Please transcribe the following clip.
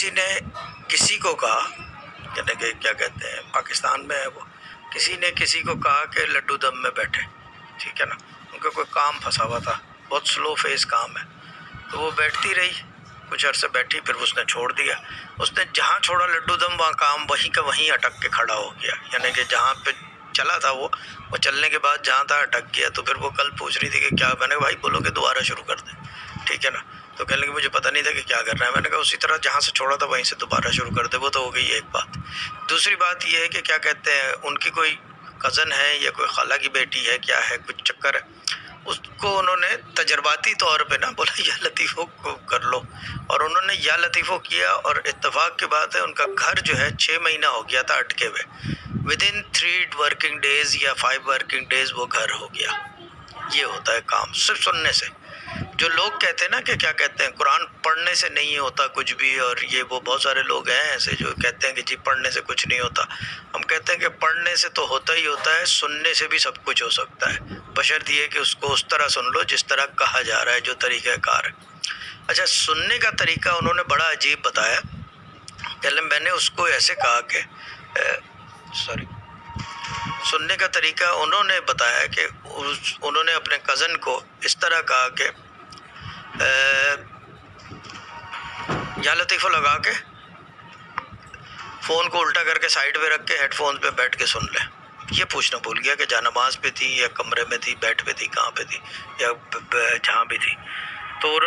کسی نے کسی کو کہا، یعنی کہ کیا کہتے ہیں پاکستان میں ہے وہ، کسی نے کسی کو کہا کہ لڈو دم میں بیٹھے، ٹھیک ہے نا، ان کا کوئی کام پھنسا ہوا تھا، بہت سلو فیس کام ہے، تو وہ بیٹھتی رہی، کچھ عرصے بیٹھی، پھر اس نے چھوڑ دیا۔ اس نے جہاں چھوڑا لڈو دم وہاں کام وہیں کا وہیں اٹک کے کھڑا ہو گیا، یعنی کہ جہاں پہ چلا تھا وہ چلنے کے بعد جہاں تھا اٹک گیا۔ تو پھر وہ کل پوچھ رہی تھی کہ کیا، میں نے کہا بھائی بولو کہ دوبارہ شروع کر دیں، ٹھیک ہے نا، تو کہنے لگے مجھے پتہ نہیں تھا کہ کیا کرنا ہے۔ میں نے کہا اسی طرح جہاں سے چھوڑا تھا وہیں سے دوبارہ شروع کر دے، وہ تو ہو گئی ایک بات۔ دوسری بات یہ ہے کہ کیا کہتے ہیں ان کی کوئی کزن ہے یا کوئی خالہ کی بیٹی ہے، کیا ہے، کچھ چکر ہے، اس کو انہوں نے تجرباتی طور پہ نا بولا یا لطیفوں کو کر لو، اور انہوں نے یا لطیفوں کیا، اور اتفاق کی بات ہے ان کا گھر جو ہے 6 مہینہ ہو گیا تھا اٹکے ہوئے، ودن 3 ورکنگ ڈیز یا 5 ورکنگ ڈیز وہ گھر ہو گیا۔ یہ ہوتا ہے کام صرف سننے سے۔ جو لوگ کہتے ہیں نا کہ کیا کہتے ہیں قرآن پڑھنے سے نہیں ہوتا کچھ بھی، اور یہ وہ بہت سارے لوگ ہیں ایسے جو کہتے ہیں کہ جی پڑھنے سے کچھ نہیں ہوتا، ہم کہتے ہیں کہ پڑھنے سے تو ہوتا ہی ہوتا ہے، سننے سے بھی سب کچھ ہو سکتا ہے، بشرط یہ کہ اس کو اس طرح سن لو جس طرح کہا جا رہا ہے، جو طریقہ کار ہے۔ اچھا، سننے کا طریقہ انہوں نے بڑا عجیب بتایا۔ پہلے میں نے اس کو ایسے کہا کہ سننے کا طریقہ انہوں نے بتایا کہ انہوں نے اپنے کزن کو اس طرح کہا کہ یا لطیفہ لگا کے فون کو الٹا کر کے سائیڈ پہ رکھ کے ہیڈ فون پہ بیٹھ کے سن لیں۔ یہ پوچھنا بھول گیا کہ جا نماز پہ تھی یا کمرے میں تھی، بیٹھ پہ تھی، کہاں پہ تھی، یا جہاں بھی تھی، تو